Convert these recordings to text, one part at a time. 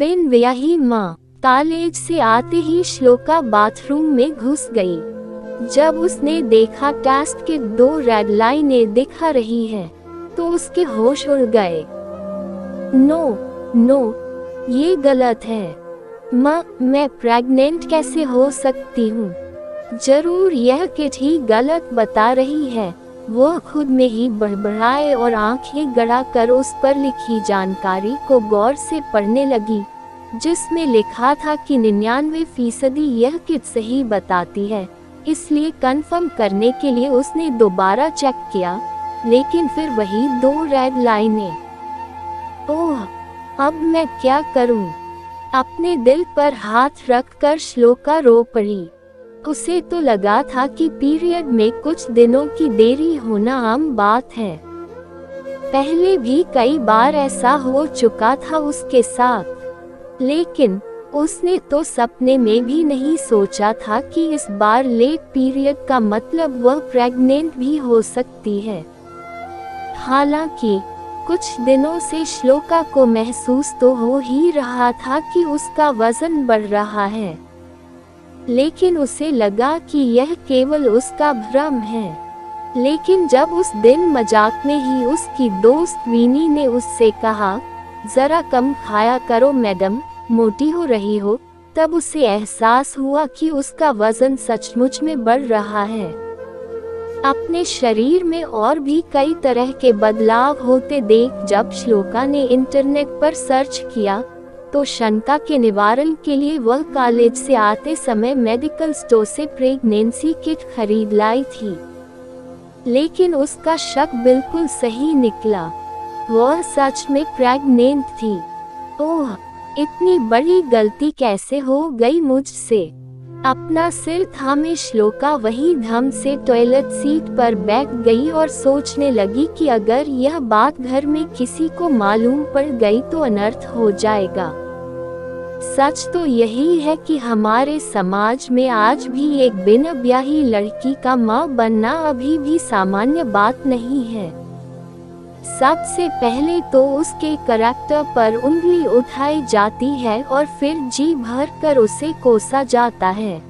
बिन ब्याही माँ। कॉलेज से आते ही श्लोका बाथरूम में घुस गई। जब उसने देखा टेस्ट के 2 रेड लाइनें दिखा रही है तो उसके होश उड़ गए। नो, ये गलत है। माँ, मैं प्रेग्नेंट कैसे हो सकती हूँ? जरूर यह किट ही गलत बता रही है। वो खुद में ही बड़बड़ाए और आंखें गड़ाकर उस पर लिखी जानकारी को गौर से पढ़ने लगी, जिसमें लिखा था कि 99% यह किट सही बताती है। इसलिए कंफर्म करने के लिए उसने दोबारा चेक किया, लेकिन फिर वही 2 रेड लाइनें। ओह, अब मैं क्या करूं? अपने दिल पर हाथ रखकर श्लोका रो पड़ी। उसे तो लगा था कि पीरियड में कुछ दिनों की देरी होना आम बात है। पहले भी कई बार ऐसा हो चुका था उसके साथ, लेकिन उसने तो सपने में भी नहीं सोचा था कि इस बार लेट पीरियड का मतलब वह प्रेग्नेंट भी हो सकती है। हालांकि कुछ दिनों से श्लोका को महसूस तो हो ही रहा था कि उसका वजन बढ़ रहा है, लेकिन उसे लगा कि यह केवल उसका भ्रम है। लेकिन जब उस दिन मजाक में ही उसकी दोस्त वीनी ने उससे कहा, जरा कम खाया करो मैडम, मोटी हो रही हो, तब उसे एहसास हुआ कि उसका वजन सचमुच में बढ़ रहा है। अपने शरीर में और भी कई तरह के बदलाव होते देख जब श्लोका ने इंटरनेट पर सर्च किया, तो शंका के निवारण के लिए वह कॉलेज से आते समय मेडिकल स्टोर से प्रेगनेंसी किट खरीद लाई थी। लेकिन उसका शक बिल्कुल सही निकला, वह सच में प्रेग्नेंट थी। ओह, इतनी बड़ी गलती कैसे हो गई मुझसे? अपना सिर थामे श्लोका वही ढंग से टॉयलेट सीट पर बैठ गई और सोचने लगी कि अगर यह बात घर में किसी को मालूम पड़ गई तो अनर्थ हो जाएगा। सच तो यही है कि हमारे समाज में आज भी एक बिना ब्याही लड़की का मां बनना अभी भी सामान्य बात नहीं है। सबसे पहले तो उसके करैक्टर पर उंगली उठाई जाती है और फिर जी भर कर उसे कोसा जाता है।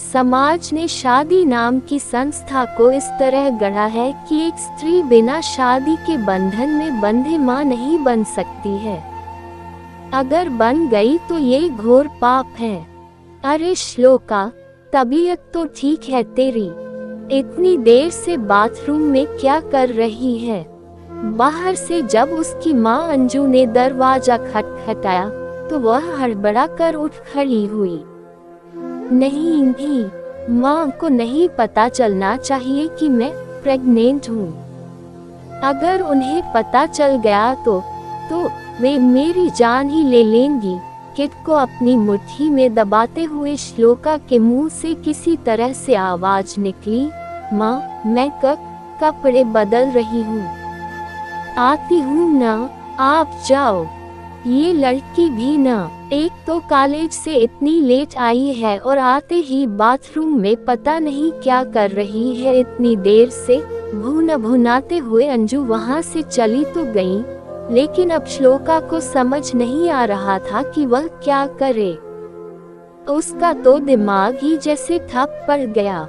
समाज ने शादी नाम की संस्था को इस तरह गढ़ा है कि एक स्त्री बिना शादी के बंधन में बंधे मां नहीं बन सकती है। अगर बन गई तो ये घोर पाप है। अरे श्लोका, तबीयत तो ठीक है तेरी? इतनी देर से बाथरूम में क्या कर रही है? बाहर से जब उसकी माँ अंजू ने दरवाजा खटखटाया तो वह हड़बड़ा कर उठ खड़ी हुई। नहीं, माँ को नहीं पता चलना चाहिए कि मैं प्रेग्नेंट हूँ। अगर उन्हें पता चल गया तो वे मेरी जान ही ले लेंगी। किट को अपनी मुट्ठी में दबाते हुए श्लोका के मुंह से किसी तरह से आवाज निकली, माँ, मैं कपड़े बदल रही हूँ। आती हूँ ना, आप जाओ। ये लड़की भी ना, एक तो कॉलेज से इतनी लेट आई है और आते ही बाथरूम में पता नहीं क्या कर रही है इतनी देर से। भुनाते हुए अंजू वहाँ से चली तो गई, लेकिन अब श्लोका को समझ नहीं आ रहा था कि वह क्या करे। उसका तो दिमाग ही जैसे ठप पड़ गया।